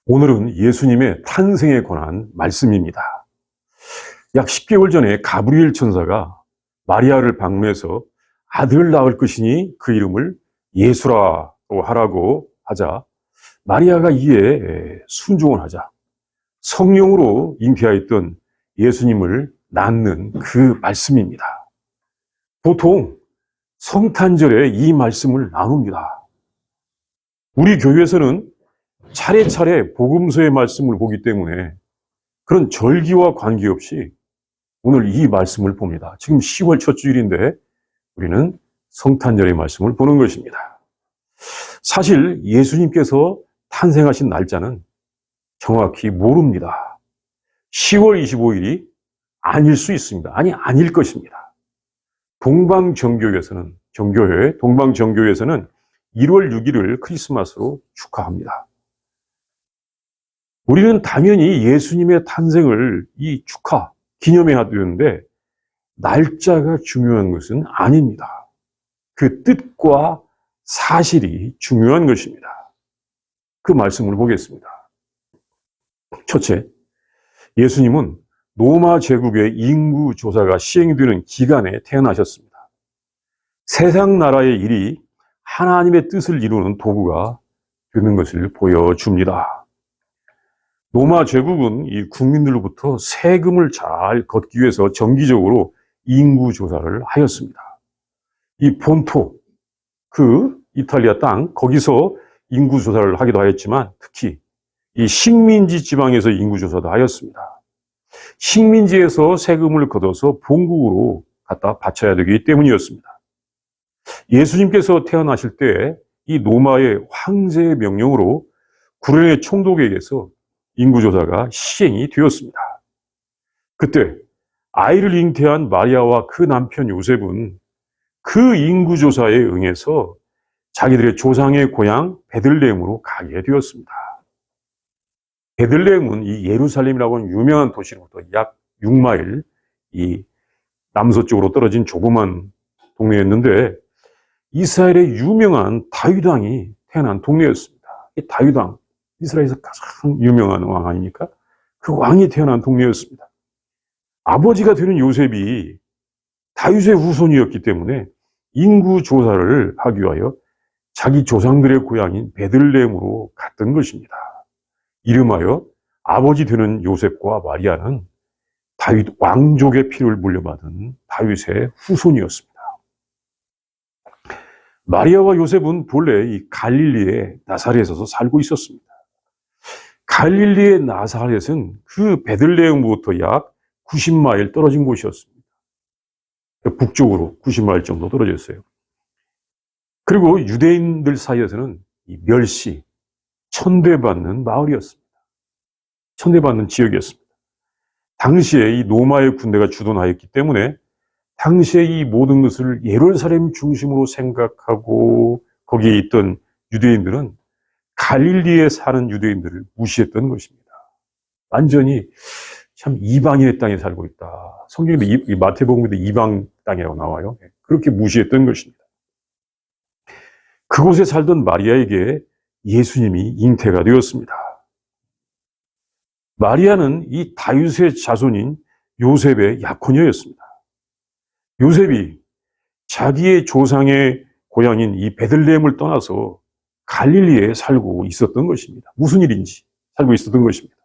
오늘은 예수님의 탄생에 관한 말씀입니다. 약 10개월 전에 가브리엘 천사가 마리아를 방문해서 아들을 낳을 것이니 그 이름을 예수라고 하라고 하자 마리아가 이에 순종을 하자 성령으로 잉태하였던 예수님을 낳는 그 말씀입니다. 보통 성탄절에 이 말씀을 나눕니다. 우리 교회에서는 차례차례 복음서의 말씀을 보기 때문에 그런 절기와 관계없이 오늘 이 말씀을 봅니다. 지금 10월 첫 주일인데 우리는 성탄절의 말씀을 보는 것입니다. 사실 예수님께서 탄생하신 날짜는 정확히 모릅니다. 10월 25일이 아닐 수 있습니다. 아닐 것입니다. 동방정교회에서는 1월 6일을 크리스마스로 축하합니다. 우리는 당연히 예수님의 탄생을 기념해야 되는데 날짜가 중요한 것은 아닙니다. 그 뜻과 사실이 중요한 것입니다. 그 말씀을 보겠습니다. 첫째, 예수님은 로마 제국의 인구 조사가 시행되는 기간에 태어나셨습니다. 세상 나라의 일이 하나님의 뜻을 이루는 도구가 되는 것을 보여줍니다. 로마 제국은 이 국민들로부터 세금을 잘 걷기 위해서 정기적으로 인구 조사를 하였습니다. 이 본토, 그 이탈리아 땅, 거기서 인구 조사를 하기도 하였지만 특히 이 식민지 지방에서 인구 조사도 하였습니다. 식민지에서 세금을 걷어서 본국으로 갖다 바쳐야 되기 때문이었습니다. 예수님께서 태어나실 때 이 로마의 황제의 명령으로 구련의 총독에게서 인구조사가 시행이 되었습니다. 그때 아이를 잉태한 마리아와 그 남편 요셉은 그 인구조사에 응해서 자기들의 조상의 고향 베들레헴으로 가게 되었습니다. 베들레헴은 이 예루살렘이라고 하는 유명한 도시로부터 약 6마일 이 남서쪽으로 떨어진 조그만 동네였는데 이스라엘의 유명한 다윗 왕이 태어난 동네였습니다. 이 다윗 왕, 이스라엘에서 가장 유명한 왕 아닙니까? 그 왕이 태어난 동네였습니다. 아버지가 되는 요셉이 다윗의 후손이었기 때문에 인구 조사를 하기 위하여 자기 조상들의 고향인 베들레헴으로 갔던 것입니다. 이름하여 아버지 되는 요셉과 마리아는 다윗 왕족의 피를 물려받은 다윗의 후손이었습니다. 마리아와 요셉은 본래 이 갈릴리의 나사렛에서 살고 있었습니다. 갈릴리의 나사렛은 그 베들레헴부터 약 90마일 떨어진 곳이었습니다. 북쪽으로 90마일 정도 떨어져 있어요. 그리고 유대인들 사이에서는 이 멸시, 천대받는 마을이었습니다. 천대받는 지역이었습니다. 당시에 이 로마의 군대가 주둔하였기 때문에 당시에 이 모든 것을 예루살렘 중심으로 생각하고 거기에 있던 유대인들은 갈릴리에 사는 유대인들을 무시했던 것입니다. 완전히 참 이방인의 땅에 살고 있다. 성경에도 마태복음에도 이방 땅이라고 나와요. 그렇게 무시했던 것입니다. 그곳에 살던 마리아에게 예수님이 잉태가 되었습니다. 마리아는 이 다윗의 자손인 요셉의 약혼녀였습니다. 요셉이 자기의 조상의 고향인 이 베들레헴을 떠나서 갈릴리에 살고 있었던 것입니다. 무슨 일인지 살고 있었던 것입니다.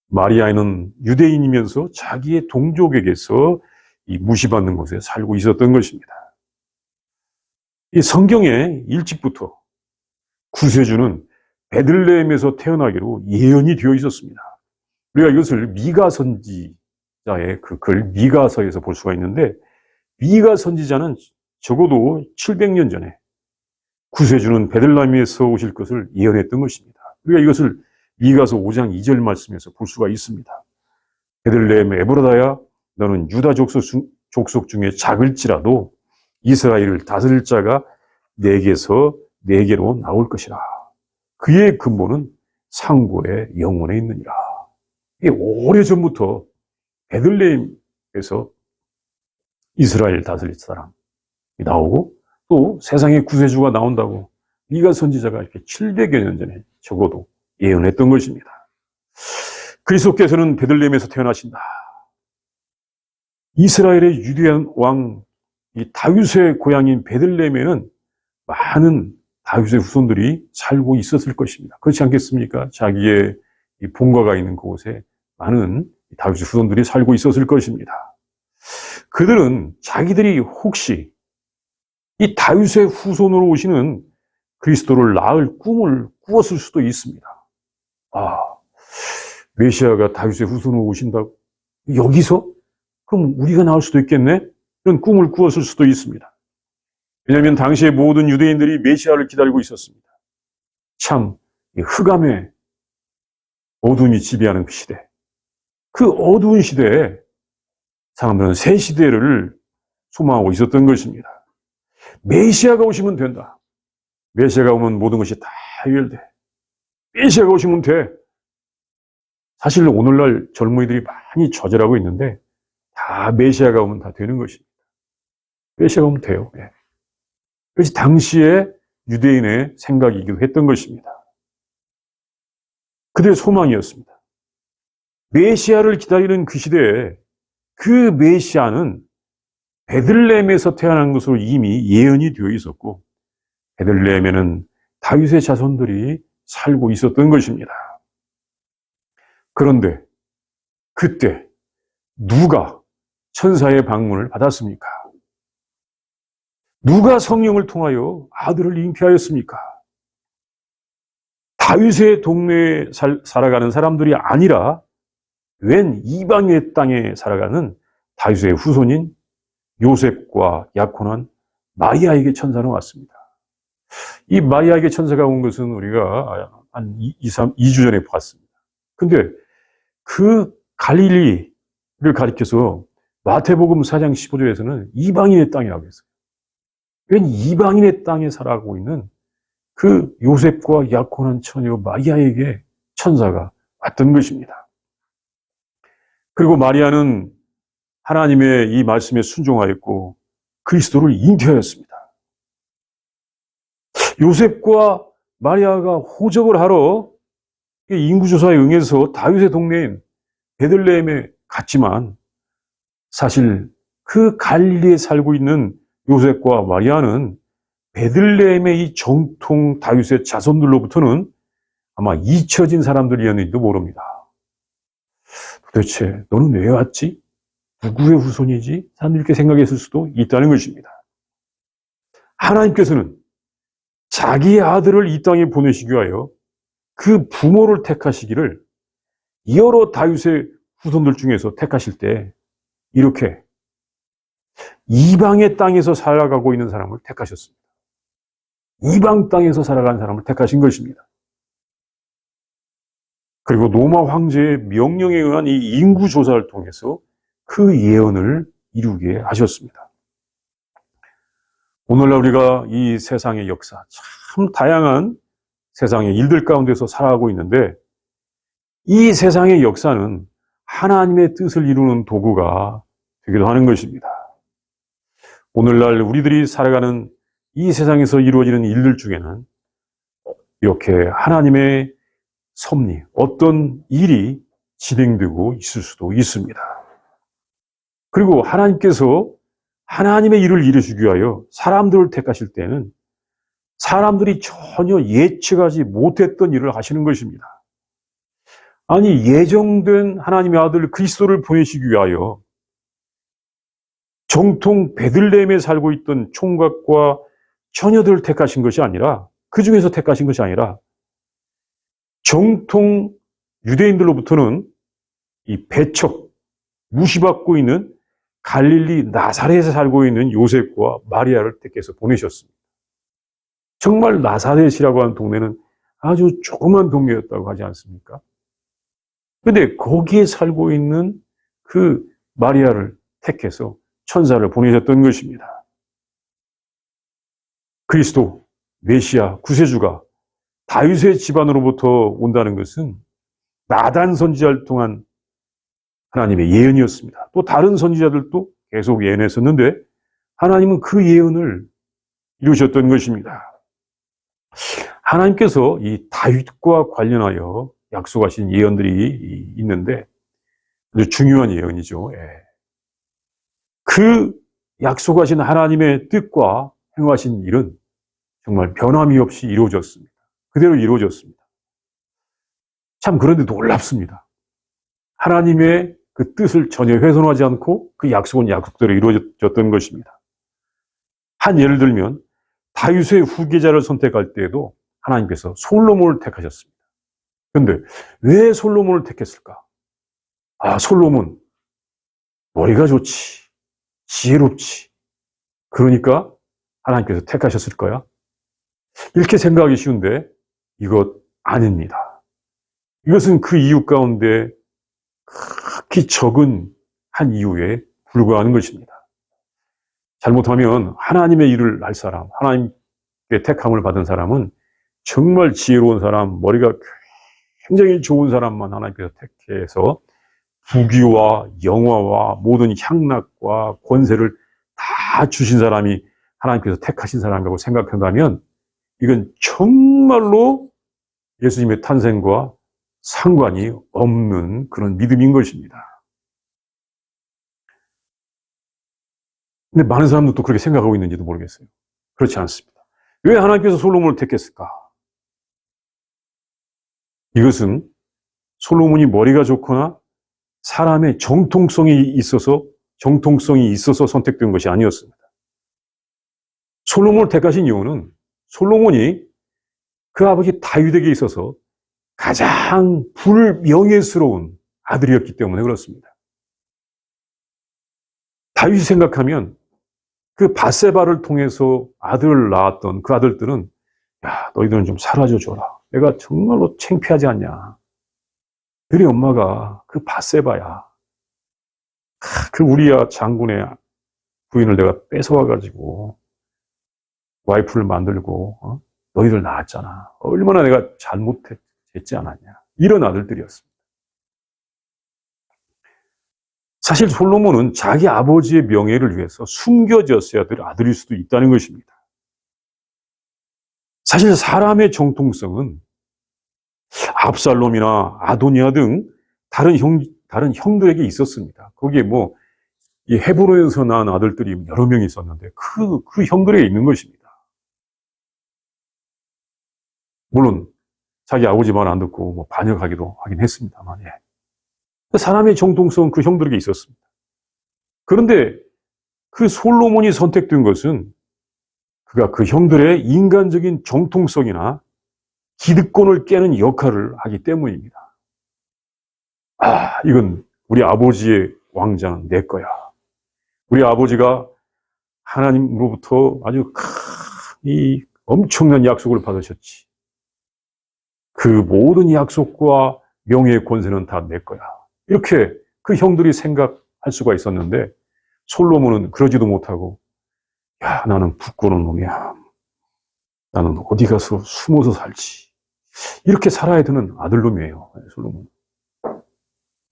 마리아는 유대인이면서 자기의 동족에게서 이 무시받는 곳에 살고 있었던 것입니다. 이 성경에 일찍부터 구세주는 베들레헴에서 태어나기로 예언이 되어 있었습니다. 우리가 이것을 미가 선지자의 그 글 미가서에서 볼 수가 있는데 미가 선지자는 적어도 700년 전에 구세주는 베들레헴에서 오실 것을 예언했던 것입니다. 우리가 이것을 미가서 5장 2절 말씀에서 볼 수가 있습니다. 베들레헴 에브라다야 너는 유다 족속 중에 작을지라도 이스라엘을 다스릴 자가 내게로 나올 것이라. 그의 근본은 상고의 영혼에 있느니라. 이게 오래전부터 베들레헴에서 이스라엘 다스릴 사람이 나오고 또 세상의 구세주가 나온다고 미가 선지자가 이렇게 700여 년 전에 적어도 예언했던 것입니다. 그리스도께서는 베들레헴에서 태어나신다. 이스라엘의 유대한 왕 이 다윗의 고향인 베들레헴에는 많은 다윗의 후손들이 살고 있었을 것입니다. 그렇지 않겠습니까? 자기의 이 본가가 있는 그곳에 많은 다윗의 후손들이 살고 있었을 것입니다. 그들은 자기들이 혹시 이 다윗의 후손으로 오시는 그리스도를 낳을 꿈을 꾸었을 수도 있습니다. 아, 메시아가 다윗의 후손으로 오신다고? 여기서? 그럼 우리가 나올 수도 있겠네? 이런 꿈을 꾸었을 수도 있습니다. 왜냐하면 당시의 모든 유대인들이 메시아를 기다리고 있었습니다. 참 흑암의 어둠이 지배하는 그 시대. 그 어두운 시대에 사람들은 새 시대를 소망하고 있었던 것입니다. 메시아가 오시면 된다. 메시아가 오면 모든 것이 다 해결돼. 메시아가 오시면 돼. 사실 오늘날 젊은이들이 많이 좌절하고 있는데 다 메시아가 오면 다 되는 것입니다. 메시아가 오면 돼요. 네. 그것이 당시의 유대인의 생각이기도 했던 것입니다. 그들의 소망이었습니다. 메시아를 기다리는 그 시대에 그 메시아는 베들레헴에서 태어난 것으로 이미 예언이 되어 있었고 베들레헴에는 다윗의 자손들이 살고 있었던 것입니다. 그런데 그때 누가 천사의 방문을 받았습니까? 누가 성령을 통하여 아들을 잉태하였습니까? 다윗의 동네에 살아가는 사람들이 아니라 웬 이방의 땅에 살아가는 다윗의 후손인 요셉과 약혼한 마리아에게 천사는 왔습니다. 이 마리아에게 천사가 온 것은 우리가 한 2주 전에 봤습니다. 근데 그 갈릴리를 가리켜서 마태복음 4장 15절에서는 이방인의 땅이라고 했어요. 웬 이방인의 땅에 살아가고 있는 그 요셉과 약혼한 처녀 마리아에게 천사가 왔던 것입니다. 그리고 마리아는 하나님의 이 말씀에 순종하였고 그리스도를 잉태하였습니다. 요셉과 마리아가 호적을 하러 인구조사에 응해서 다윗의 동네인 베들레헴에 갔지만 사실 그 갈릴리에 살고 있는 요셉과 마리아는 베들레헴의 이 정통 다윗의 자손들로부터는 아마 잊혀진 사람들이었는지도 모릅니다. 도대체 너는 왜 왔지? 누구의 후손이지? 사람들이 이렇게 생각했을 수도 있다는 것입니다. 하나님께서는 자기의 아들을 이 땅에 보내시기 위하여 그 부모를 택하시기를 여러 다윗의 후손들 중에서 택하실 때 이렇게 이방의 땅에서 살아가고 있는 사람을 택하셨습니다. 이방 땅에서 살아가는 사람을 택하신 것입니다. 그리고 로마 황제의 명령에 의한 이 인구조사를 통해서 그 예언을 이루게 하셨습니다. 오늘날 우리가 이 세상의 역사, 참 다양한 세상의 일들 가운데서 살아가고 있는데 이 세상의 역사는 하나님의 뜻을 이루는 도구가 되기도 하는 것입니다. 오늘날 우리들이 살아가는 이 세상에서 이루어지는 일들 중에는 이렇게 하나님의 섭리, 어떤 일이 진행되고 있을 수도 있습니다. 그리고 하나님께서 하나님의 일을 이루시기 위하여 사람들을 택하실 때는 사람들이 전혀 예측하지 못했던 일을 하시는 것입니다. 아니, 예정된 하나님의 아들 그리스도를 보내시기 위하여 정통 베들레헴에 살고 있던 총각과 처녀들을 택하신 것이 아니라, 그 중에서 택하신 것이 아니라 정통 유대인들로부터는 이 배척, 무시받고 있는 갈릴리 나사렛에 살고 있는 요셉과 마리아를 택해서 보내셨습니다. 정말 나사렛이라고 하는 동네는 아주 조그만 동네였다고 하지 않습니까? 근데 거기에 살고 있는 그 마리아를 택해서 천사를 보내셨던 것입니다. 그리스도, 메시아, 구세주가 다윗의 집안으로부터 온다는 것은 나단 선지자를 통한 하나님의 예언이었습니다. 또 다른 선지자들도 계속 예언했었는데 하나님은 그 예언을 이루셨던 것입니다. 하나님께서 이 다윗과 관련하여 약속하신 예언들이 있는데 아주 중요한 예언이죠. 예. 그 약속하신 하나님의 뜻과 행하신 일은 정말 변함이 없이 이루어졌습니다. 그대로 이루어졌습니다. 참 그런데 놀랍습니다. 하나님의 그 뜻을 전혀 훼손하지 않고 그 약속은 약속대로 이루어졌던 것입니다. 한 예를 들면 다윗의 후계자를 선택할 때에도 하나님께서 솔로몬을 택하셨습니다. 그런데 왜 솔로몬을 택했을까? 솔로몬 머리가 좋지, 지혜롭지. 그러니까 하나님께서 택하셨을 거야? 이렇게 생각하기 쉬운데 이것 아닙니다. 이것은 그 이유 가운데 극히 적은 한 이유에 불과하는 것입니다. 잘못하면 하나님의 일을 할 사람, 하나님의 택함을 받은 사람은 정말 지혜로운 사람, 머리가 굉장히 좋은 사람만 하나님께서 택해서 부귀와 영화와 모든 향락과 권세를 다 주신 사람이 하나님께서 택하신 사람이라고 생각한다면 이건 정말로 예수님의 탄생과 상관이 없는 그런 믿음인 것입니다. 근데 많은 사람들도 그렇게 생각하고 있는지도 모르겠어요. 그렇지 않습니다. 왜 하나님께서 솔로몬을 택했을까? 이것은 솔로몬이 머리가 좋거나 사람의 정통성이 있어서 선택된 것이 아니었습니다. 솔로몬을 택하신 이유는 솔로몬이 그 아버지 다윗에게 있어서 가장 불명예스러운 아들이었기 때문에 그렇습니다. 다윗이 생각하면 그 밧세바를 통해서 아들을 낳았던 그 아들들은 야, 너희들은 좀 사라져 줘라. 내가 정말로 창피하지 않냐. 너희 엄마가 그 밧세바야. 그 우리야 장군의 부인을 내가 뺏어와가지고 와이프를 만들고 너희들 낳았잖아. 얼마나 내가 잘못했지 않았냐. 이런 아들들이었습니다. 사실 솔로몬은 자기 아버지의 명예를 위해서 숨겨졌어야 될 아들일 수도 있다는 것입니다. 사실 사람의 정통성은 압살롬이나 아도니아 등 다른 형들에게 있었습니다. 거기에 이 헤브론에서 낳은 아들들이 여러 명이 있었는데 그 형들에게 있는 것입니다. 물론 자기 아버지 말 안 듣고 반역하기도 하긴 했습니다만, 사람의 정통성은 그 형들에게 있었습니다. 그런데 그 솔로몬이 선택된 것은 그가 그 형들의 인간적인 정통성이나 기득권을 깨는 역할을 하기 때문입니다. 이건 우리 아버지의 왕자는 내 거야. 우리 아버지가 하나님으로부터 아주 이 엄청난 약속을 받으셨지. 그 모든 약속과 명예의 권세는 다 내 거야. 이렇게 그 형들이 생각할 수가 있었는데 솔로몬은 그러지도 못하고 야, 나는 부끄러운 놈이야. 나는 어디 가서 숨어서 살지. 이렇게 살아야 되는 아들놈이에요, 솔로몬.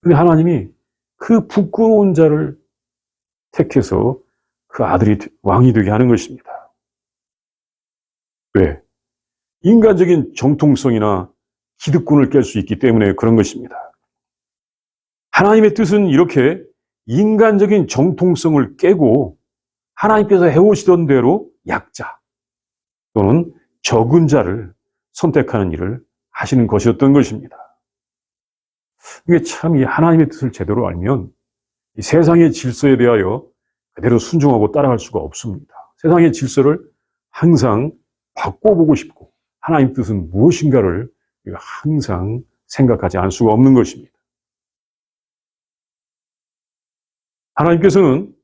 근데 하나님이 그 부끄러운 자를 택해서 그 아들이 왕이 되게 하는 것입니다. 왜? 인간적인 정통성이나 기득권을 깰 수 있기 때문에 그런 것입니다. 하나님의 뜻은 이렇게 인간적인 정통성을 깨고 하나님께서 해오시던 대로 약자 또는 적은 자를 선택하는 일을 하시는 것이었던 것입니다. 이게 참 이 하나님의 뜻을 제대로 알면 이 세상의 질서에 대하여 그대로 순종하고 따라갈 수가 없습니다. 세상의 질서를 항상 바꿔보고 싶고 하나님 뜻은 무엇인가를 항상 생각하지 않을 수가 없는 것입니다. 하나님께서는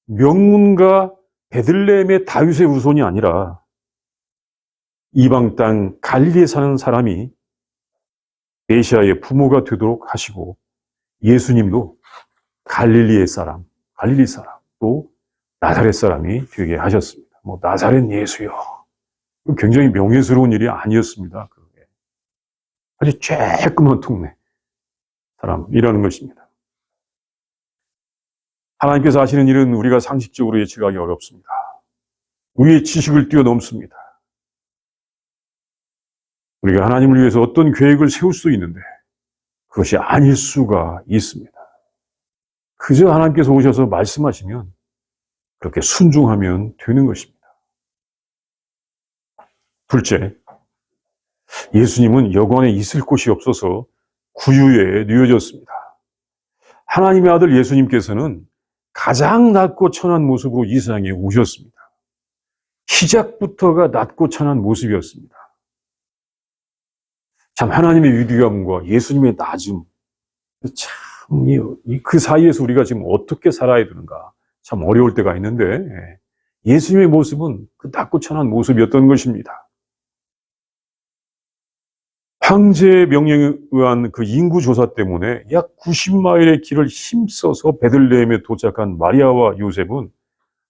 명문가 베들레헴의 다윗의 후손이 아니라 이방 땅 갈릴리에 사는 사람이 메시아의 부모가 되도록 하시고 예수님도 갈릴리 사람, 또 나사렛 사람이 되게 하셨습니다. 나사렛 예수요. 굉장히 명예스러운 일이 아니었습니다. 그게 아주 쬐끄만 동네 사람이라는 것입니다. 하나님께서 하시는 일은 우리가 상식적으로 예측하기 어렵습니다. 우리의 지식을 뛰어넘습니다. 우리가 하나님을 위해서 어떤 계획을 세울 수 있는데 그것이 아닐 수가 있습니다. 그저 하나님께서 오셔서 말씀하시면 그렇게 순종하면 되는 것입니다. 둘째, 예수님은 여관에 있을 곳이 없어서 구유에 누워졌습니다. 하나님의 아들 예수님께서는 가장 낮고 천한 모습으로 이 세상에 오셨습니다. 시작부터가 낮고 천한 모습이었습니다. 참 하나님의 위대함과 예수님의 낮음, 참 그 사이에서 우리가 지금 어떻게 살아야 되는가 참 어려울 때가 있는데 예수님의 모습은 그 낮고 천한 모습이었던 것입니다. 황제의 명령에 의한 그 인구 조사 때문에 약 90마일의 길을 힘써서 베들레헴에 도착한 마리아와 요셉은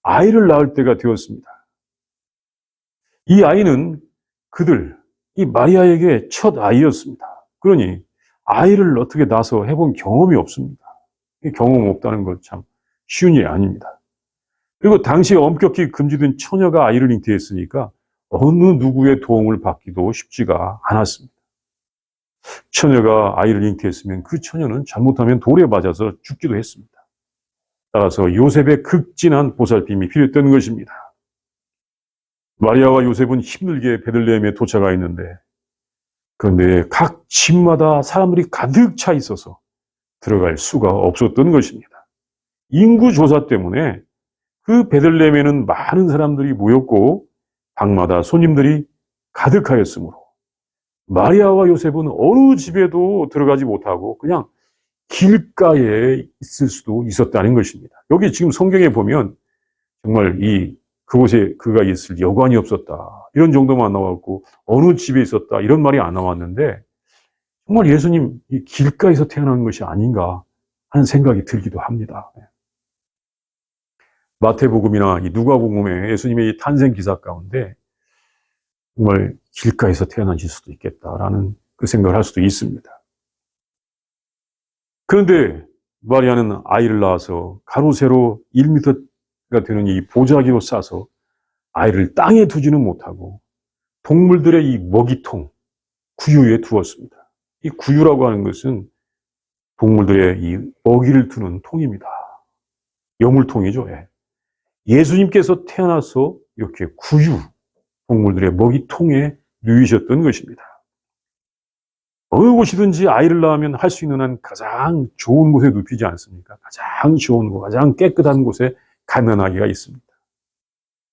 아이를 낳을 때가 되었습니다. 이 아이는 이 마리아에게 첫 아이였습니다. 그러니 아이를 어떻게 낳아서 해본 경험이 없습니다. 경험 없다는 건 참 쉬운 일이 아닙니다. 그리고 당시에 엄격히 금지된 처녀가 아이를 잉태했으니까 어느 누구의 도움을 받기도 쉽지가 않았습니다. 처녀가 아이를 잉태했으면 그 처녀는 잘못하면 돌에 맞아서 죽기도 했습니다. 따라서 요셉의 극진한 보살핌이 필요했던 것입니다. 마리아와 요셉은 힘들게 베들레헴에 도착하였는데 그런데 각 집마다 사람들이 가득 차 있어서 들어갈 수가 없었던 것입니다. 인구 조사 때문에 그 베들레헴에는 많은 사람들이 모였고 방마다 손님들이 가득하였으므로 마리아와 요셉은 어느 집에도 들어가지 못하고 그냥 길가에 있을 수도 있었다는 것입니다. 여기 지금 성경에 보면 정말 그곳에 그가 있을 여관이 없었다. 이런 정도만 나왔고 어느 집에 있었다. 이런 말이 안 나왔는데 정말 예수님 이 길가에서 태어난 것이 아닌가 하는 생각이 들기도 합니다. 마태복음이나 이 누가복음의 예수님의 이 탄생 기사 가운데 정말 길가에서 태어나실 수도 있겠다라는 그 생각을 할 수도 있습니다. 그런데 마리아는 아이를 낳아서 가로 세로 1m가 되는 이 보자기로 싸서 아이를 땅에 두지는 못하고 동물들의 이 먹이통, 구유에 두었습니다. 이 구유라고 하는 것은 동물들의 이 먹이를 두는 통입니다. 여물통이죠. 예수님께서 태어나서 이렇게 동물들의 먹이통에 누이셨던 것입니다. 어느 곳이든지 아이를 낳으면 할 수 있는 한 가장 좋은 곳에 눕히지 않습니까? 가장 좋은 곳, 가장 깨끗한 곳에 가면하기가 있습니다.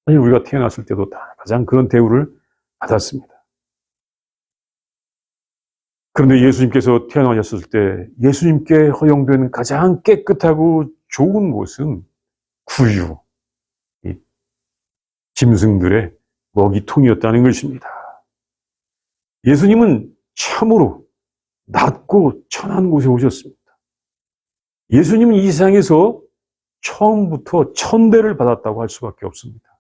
사실 우리가 태어났을 때도 다 가장 그런 대우를 받았습니다. 그런데 예수님께서 태어나셨을 때 예수님께 허용된 가장 깨끗하고 좋은 곳은 구유, 짐승들의 먹이통이었다는 것입니다. 예수님은 참으로 낮고 천한 곳에 오셨습니다. 예수님은 이 세상에서 처음부터 천대를 받았다고 할 수밖에 없습니다.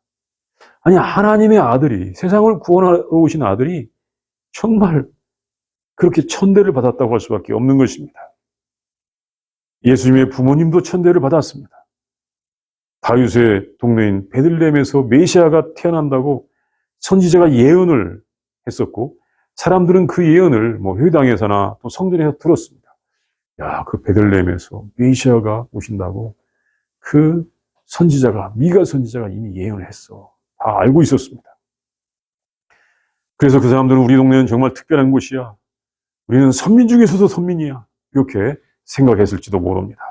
아니, 하나님의 아들이, 세상을 구원하러 오신 아들이 정말 그렇게 천대를 받았다고 할 수밖에 없는 것입니다. 예수님의 부모님도 천대를 받았습니다. 다윗의 동네인 베들레헴에서 메시아가 태어난다고 선지자가 예언을 했었고 사람들은 그 예언을 회당에서나 또 성전에서 들었습니다. 야, 그 베들레헴에서 메시아가 오신다고 그 미가 선지자가 이미 예언을 했어. 다 알고 있었습니다. 그래서 그 사람들은 우리 동네는 정말 특별한 곳이야. 우리는 선민 중에서도 선민이야. 이렇게 생각했을지도 모릅니다.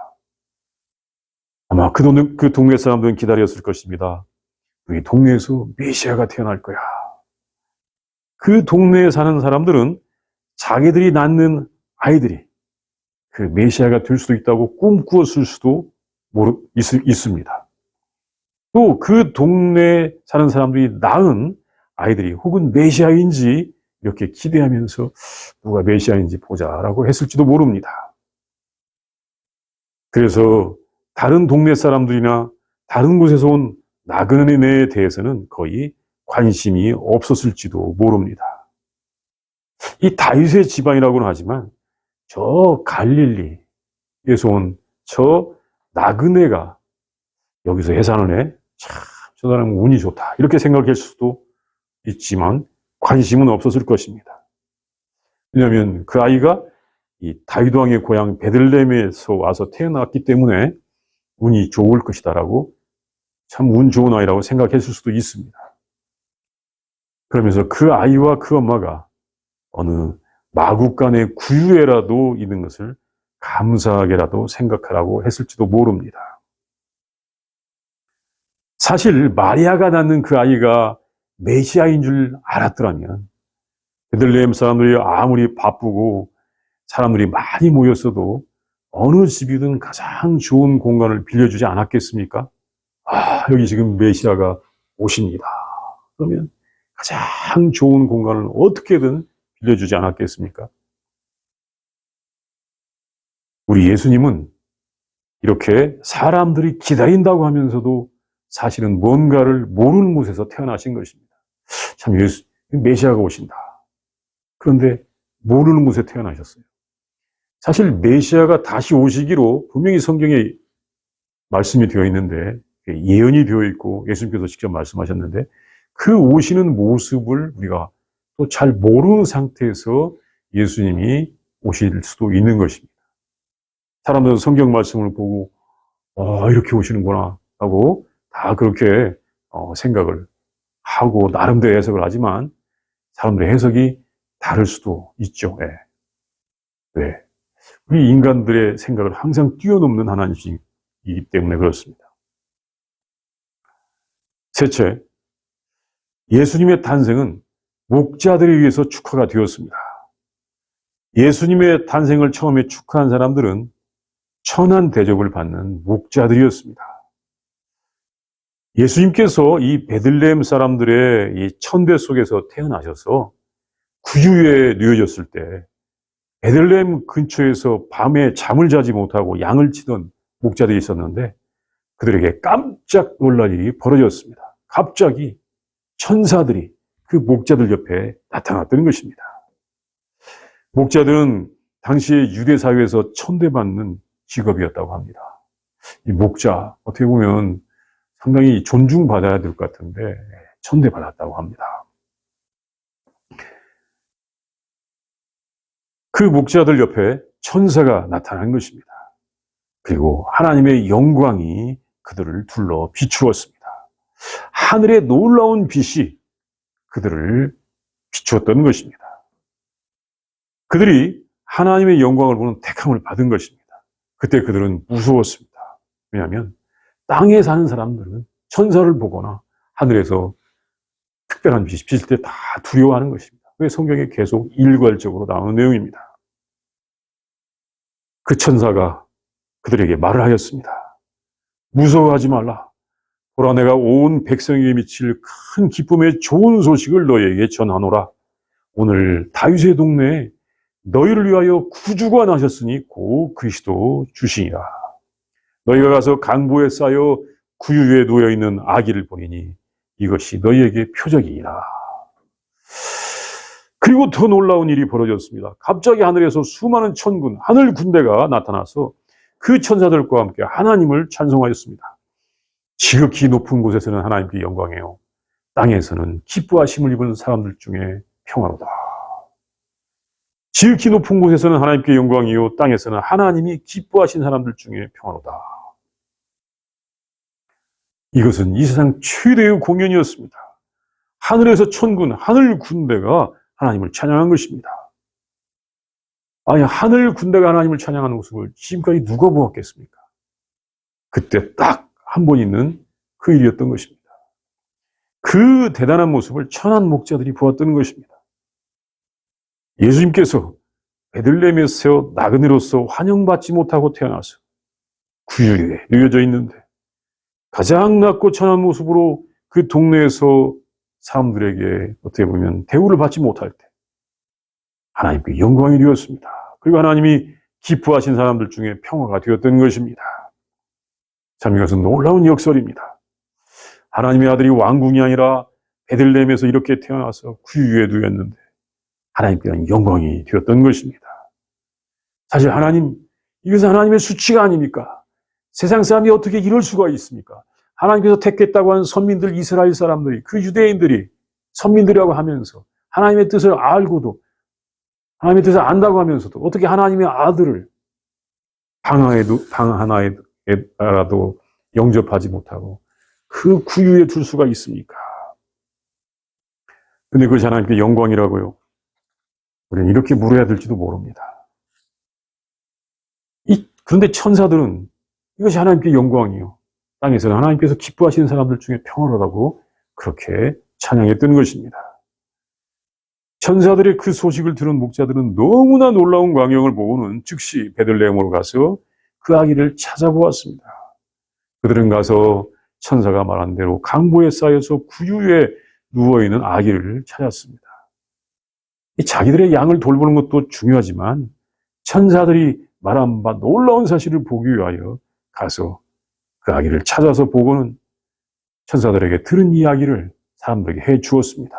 아마 그 동네 사람들은 기다렸을 것입니다. 우리 동네에서 메시아가 태어날 거야. 그 동네에 사는 사람들은 자기들이 낳는 아이들이 그 메시아가 될 수도 있다고 꿈꾸었을 수도 있습니다. 또 그 동네에 사는 사람들이 낳은 아이들이 혹은 메시아인지 이렇게 기대하면서 누가 메시아인지 보자라고 했을지도 모릅니다. 그래서 다른 동네 사람들이나 다른 곳에서 온 나그네에 대해서는 거의 관심이 없었을지도 모릅니다. 이 다윗의 집안이라고는 하지만 저 갈릴리에서 온 저 나그네가 여기서 해산을 해? 참, 저 사람은 운이 좋다. 이렇게 생각할 수도 있지만 관심은 없었을 것입니다. 왜냐하면 그 아이가 이 다윗 왕의 고향 베들레헴에서 와서 태어났기 때문에 운이 좋을 것이다라고, 참 운 좋은 아이라고 생각했을 수도 있습니다. 그러면서 그 아이와 그 엄마가 어느 마국간의 구유에라도 있는 것을 감사하게라도 생각하라고 했을지도 모릅니다. 사실 마리아가 낳는 그 아이가 메시아인 줄 알았더라면 베들레헴 사람들이 아무리 바쁘고 사람들이 많이 모였어도 어느 집이든 가장 좋은 공간을 빌려주지 않았겠습니까? 여기 지금 메시아가 오십니다. 그러면 가장 좋은 공간을 어떻게든 빌려주지 않았겠습니까? 우리 예수님은 이렇게 사람들이 기다린다고 하면서도 사실은 뭔가를 모르는 곳에서 태어나신 것입니다. 참, 메시아가 오신다. 그런데 모르는 곳에 태어나셨어요. 사실 메시아가 다시 오시기로 분명히 성경에 말씀이 되어 있는데, 예언이 되어 있고 예수님께서 직접 말씀하셨는데, 그 오시는 모습을 우리가 또 잘 모르는 상태에서 예수님이 오실 수도 있는 것입니다. 사람들은 성경 말씀을 보고 이렇게 오시는구나 하고 다 그렇게 생각을 하고 나름대로 해석을 하지만 사람들의 해석이 다를 수도 있죠. 네. 네. 우리 인간들의 생각을 항상 뛰어넘는 하나님이기 때문에 그렇습니다. 셋째, 예수님의 탄생은 목자들에 의해서 축하가 되었습니다. 예수님의 탄생을 처음에 축하한 사람들은 천한 대접을 받는 목자들이었습니다. 예수님께서 이 베들레헴 사람들의 이 천대 속에서 태어나셔서 구유에 누워졌을 때 베들레헴 근처에서 밤에 잠을 자지 못하고 양을 치던 목자들이 있었는데 그들에게 깜짝 놀랄 일이 벌어졌습니다. 갑자기 천사들이 그 목자들 옆에 나타났다는 것입니다. 목자들은 당시의 유대 사회에서 천대받는 직업이었다고 합니다. 이 목자, 어떻게 보면 상당히 존중받아야 될 것 같은데 천대받았다고 합니다. 그 목자들 옆에 천사가 나타난 것입니다. 그리고 하나님의 영광이 그들을 둘러 비추었습니다. 하늘의 놀라운 빛이 그들을 비추었던 것입니다. 그들이 하나님의 영광을 보는 택함을 받은 것입니다. 그때 그들은 무서웠습니다. 왜냐하면 땅에 사는 사람들은 천사를 보거나 하늘에서 특별한 빛이 비칠 때 다 두려워하는 것입니다. 그게 성경에 계속 일괄적으로 나오는 내용입니다. 그 천사가 그들에게 말을 하였습니다. 무서워하지 말라. 보라, 내가 온 백성에게 미칠 큰 기쁨의 좋은 소식을 너희에게 전하노라. 오늘 다윗의 동네에 너희를 위하여 구주가 나셨으니 곧 그리스도 주시니라. 너희가 가서 강보에 쌓여 구유에 놓여있는 아기를 보리니 이것이 너희에게 표적이니라. 그리고 더 놀라운 일이 벌어졌습니다. 갑자기 하늘에서 수많은 천군, 하늘 군대가 나타나서 그 천사들과 함께 하나님을 찬송하였습니다. 지극히 높은 곳에서는 하나님께 영광이요, 땅에서는 기뻐하심을 입은 사람들 중에 평화로다. 지극히 높은 곳에서는 하나님께 영광이요, 땅에서는 하나님이 기뻐하신 사람들 중에 평화로다. 이것은 이 세상 최대의 공연이었습니다. 하늘에서 천군, 하늘 군대가 하나님을 찬양한 것입니다. 아니, 하늘 군대가 하나님을 찬양하는 모습을 지금까지 누가 보았겠습니까? 그때 딱 한 번 있는 그 일이었던 것입니다. 그 대단한 모습을 천한 목자들이 보았던 것입니다. 예수님께서 베들레헴에서 나그네로서 환영받지 못하고 태어나서 구유에 누워져 있는데 가장 낮고 천한 모습으로 그 동네에서 사람들에게 어떻게 보면 대우를 받지 못할 때 하나님께 영광이 되었습니다. 그리고 하나님이 기뻐하신 사람들 중에 평화가 되었던 것입니다. 참, 이것은 놀라운 역설입니다. 하나님의 아들이 왕궁이 아니라 베들레헴에서 이렇게 태어나서 구유에 누웠는데 하나님께는 영광이 되었던 것입니다. 사실 이것은 하나님의 수치가 아닙니까? 세상 사람이 어떻게 이럴 수가 있습니까? 하나님께서 택했다고 하는 선민들, 이스라엘 사람들이, 그 유대인들이 선민들이라고 하면서 하나님의 뜻을 알고도 하나님에 대해서 안다고 하면서도 어떻게 하나님의 아들을 방 하나에라도 영접하지 못하고 그 구유에 둘 수가 있습니까? 근데 그것이 하나님께 영광이라고요. 우리는 이렇게 물어야 될지도 모릅니다. 그런데 천사들은 이것이 하나님께 영광이요. 땅에서는 하나님께서 기뻐하시는 사람들 중에 평화로라고 그렇게 찬양했던 것입니다. 천사들의 그 소식을 들은 목자들은 너무나 놀라운 광경을 보고는 즉시 베들레헴으로 가서 그 아기를 찾아보았습니다. 그들은 가서 천사가 말한 대로 강보에 쌓여서 구유에 누워있는 아기를 찾았습니다. 자기들의 양을 돌보는 것도 중요하지만 천사들이 말한 바 놀라운 사실을 보기 위하여 가서 그 아기를 찾아서 보고는 천사들에게 들은 이야기를 사람들에게 해 주었습니다.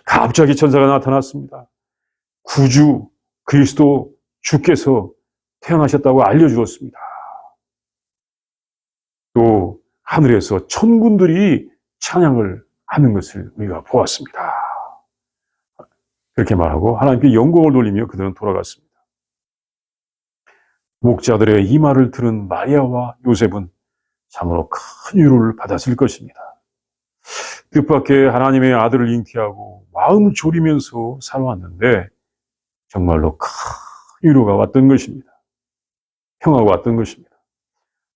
갑자기 천사가 나타났습니다. 구주 그리스도 주께서 태어나셨다고 알려주었습니다. 또 하늘에서 천군들이 찬양을 하는 것을 우리가 보았습니다. 그렇게 말하고 하나님께 영광을 돌리며 그들은 돌아갔습니다. 목자들의 이 말을 들은 마리아와 요셉은 참으로 큰 위로를 받았을 것입니다. 뜻밖의 하나님의 아들을 잉태하고 마음 졸이면서 살아왔는데 정말로 큰 위로가 왔던 것입니다. 평화가 왔던 것입니다.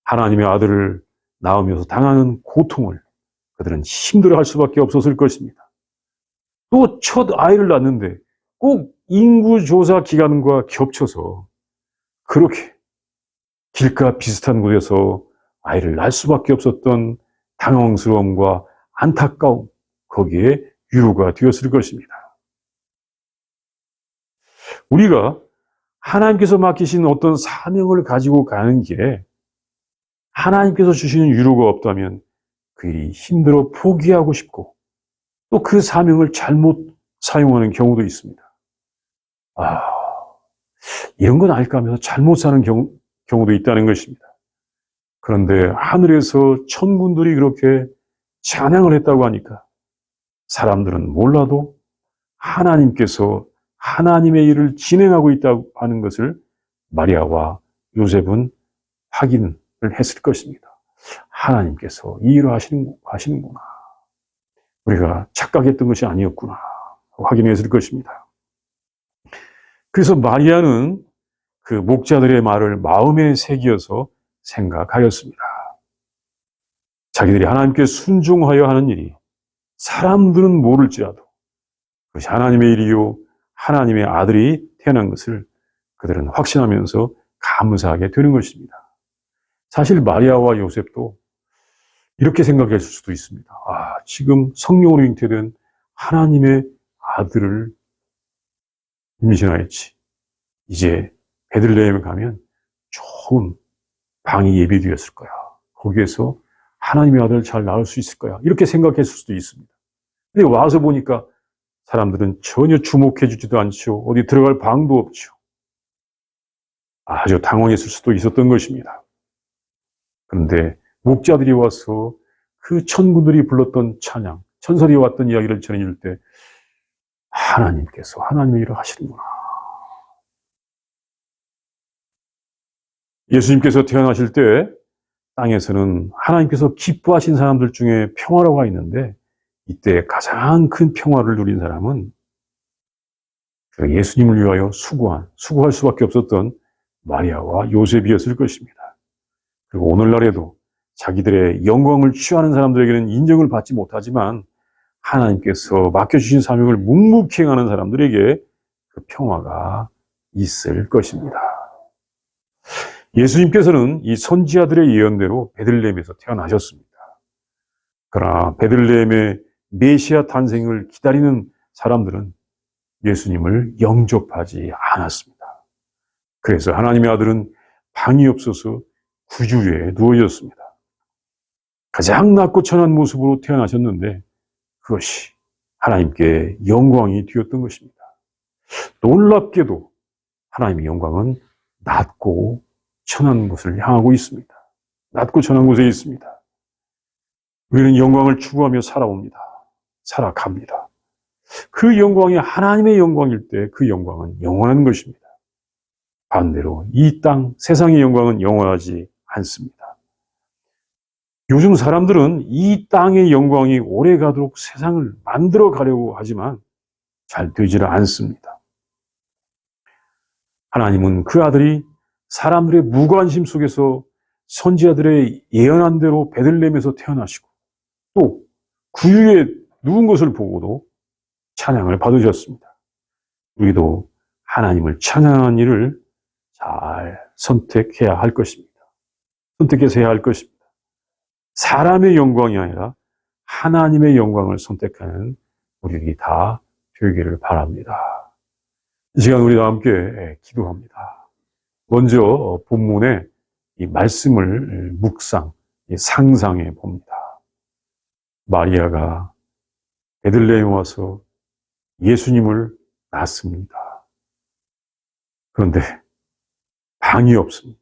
하나님의 아들을 낳으면서 당하는 고통을 그들은 힘들어할 수밖에 없었을 것입니다. 또 첫 아이를 낳는데 꼭 인구조사 기간과 겹쳐서 그렇게 길가 비슷한 곳에서 아이를 낳을 수밖에 없었던 당황스러움과 안타까움, 거기에 위로가 되었을 것입니다. 우리가 하나님께서 맡기신 어떤 사명을 가지고 가는 길에 하나님께서 주시는 위로가 없다면 그 일이 힘들어 포기하고 싶고 또 그 사명을 잘못 사용하는 경우도 있습니다. 이런 건 아닐까 하면서 잘못 사는 경우도 있다는 것입니다. 그런데 하늘에서 천군들이 그렇게 찬양을 했다고 하니까 사람들은 몰라도 하나님께서 하나님의 일을 진행하고 있다고 하는 것을 마리아와 요셉은 확인을 했을 것입니다. 하나님께서 이 일을 하시는구나. 우리가 착각했던 것이 아니었구나. 확인했을 것입니다. 그래서 마리아는 그 목자들의 말을 마음에 새기어서 생각하였습니다. 자기들이 하나님께 순종하여 하는 일이 사람들은 모를지라도 그것이 하나님의 일이요 하나님의 아들이 태어난 것을 그들은 확신하면서 감사하게 되는 것입니다. 사실 마리아와 요셉도 이렇게 생각했을 수도 있습니다. 지금 성령으로 잉태된 하나님의 아들을 임신하였지. 이제 베들레헴에 가면 좋은 방이 예비되었을 거야. 거기에서 하나님의 아들을 잘 낳을 수 있을 거야. 이렇게 생각했을 수도 있습니다. 근데 와서 보니까 사람들은 전혀 주목해 주지도 않죠. 어디 들어갈 방도 없죠. 아주 당황했을 수도 있었던 것입니다. 그런데 목자들이 와서 그 천군들이 불렀던 찬양, 천사들이 왔던 이야기를 전해줄 때 하나님께서 하나님의 일을 하시는구나. 예수님께서 태어나실 때 땅에서는 하나님께서 기뻐하신 사람들 중에 평화로가 있는데 이때 가장 큰 평화를 누린 사람은 예수님을 위하여 수고할 수밖에 없었던 마리아와 요셉이었을 것입니다. 그리고 오늘날에도 자기들의 영광을 취하는 사람들에게는 인정을 받지 못하지만 하나님께서 맡겨주신 사명을 묵묵히 행하는 사람들에게 그 평화가 있을 것입니다. 예수님께서는 이 선지자들의 예언대로 베들레헴에서 태어나셨습니다. 그러나 베들레헴의 메시아 탄생을 기다리는 사람들은 예수님을 영접하지 않았습니다. 그래서 하나님의 아들은 방이 없어서 구주에 누워있었습니다. 가장 낮고 천한 모습으로 태어나셨는데 그것이 하나님께 영광이 되었던 것입니다. 놀랍게도 하나님의 영광은 낮고 천한 곳을 향하고 있습니다. 낮고 천한 곳에 있습니다. 우리는 영광을 추구하며 살아옵니다. 살아갑니다. 그 영광이 하나님의 영광일 때 그 영광은 영원한 것입니다. 반대로 이 땅, 세상의 영광은 영원하지 않습니다. 요즘 사람들은 이 땅의 영광이 오래 가도록 세상을 만들어 가려고 하지만 잘 되지를 않습니다. 하나님은 그 아들이 사람들의 무관심 속에서 선지자들의 예언한 대로 베들레헴에서 태어나시고 또 구유에 누운 것을 보고도 찬양을 받으셨습니다. 우리도 하나님을 찬양하는 일을 잘 선택해야 할 것입니다. 선택해서 해야 할 것입니다. 사람의 영광이 아니라 하나님의 영광을 선택하는 우리들이 다 되기를 바랍니다. 이 시간 우리와 함께 기도합니다. 먼저 본문의 이 말씀을 상상해 봅니다. 마리아가 베들레헴에 와서 예수님을 낳습니다. 그런데 방이 없습니다.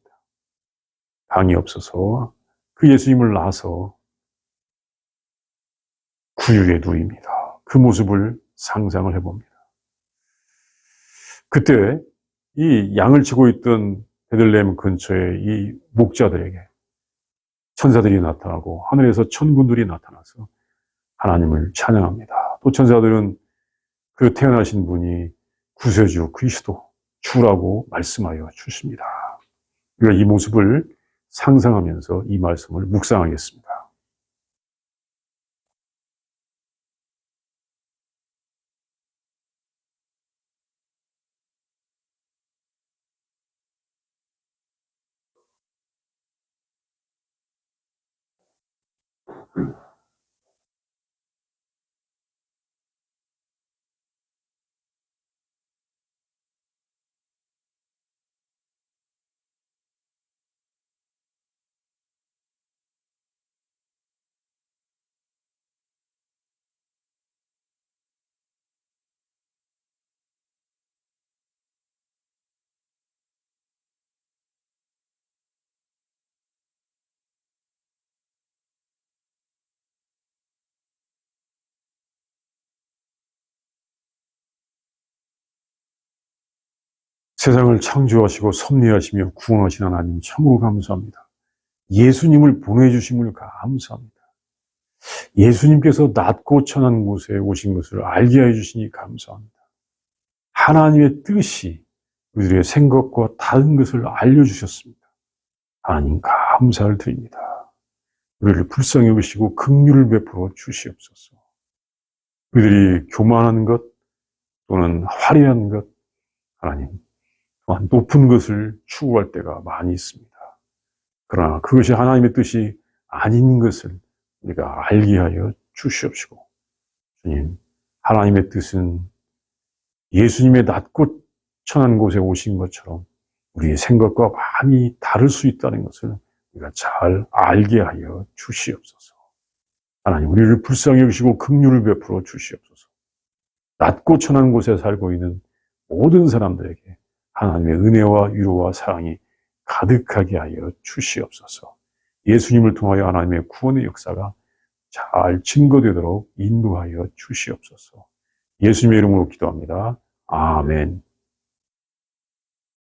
방이 없어서 그 예수님을 낳아서 구유에 누입니다. 그 모습을 상상을 해봅니다. 그때 이 양을 치고 있던 베들레헴 근처에 이 목자들에게 천사들이 나타나고 하늘에서 천군들이 나타나서 하나님을 찬양합니다. 또 천사들은 그 태어나신 분이 구세주 그리스도 주라고 말씀하여 주십니다. 우리가 이 모습을 상상하면서 이 말씀을 묵상하겠습니다. 세상을 창조하시고 섭리하시며 구원하신 하나님 참으로 감사합니다. 예수님을 보내주심을 감사합니다. 예수님께서 낮고 천한 곳에 오신 것을 알게 해주시니 감사합니다. 하나님의 뜻이 우리들의 생각과 다른 것을 알려주셨습니다. 하나님 감사를 드립니다. 우리를 불쌍히 여기시고 긍휼을 베풀어 주시옵소서. 우리들이 교만한 것 또는 화려한 것, 하나님 또한 높은 것을 추구할 때가 많이 있습니다. 그러나 그것이 하나님의 뜻이 아닌 것을 우리가 알게 하여 주시옵시고, 주님, 하나님의 뜻은 예수님의 낮고 천한 곳에 오신 것처럼 우리의 생각과 많이 다를 수 있다는 것을 우리가 잘 알게 하여 주시옵소서. 하나님, 우리를 불쌍히 여기시고 긍휼을 베풀어 주시옵소서. 낮고 천한 곳에 살고 있는 모든 사람들에게 하나님의 은혜와 위로와 사랑이 가득하게 하여 주시옵소서. 예수님을 통하여 하나님의 구원의 역사가 잘 증거되도록 인도하여 주시옵소서. 예수님의 이름으로 기도합니다. 아멘.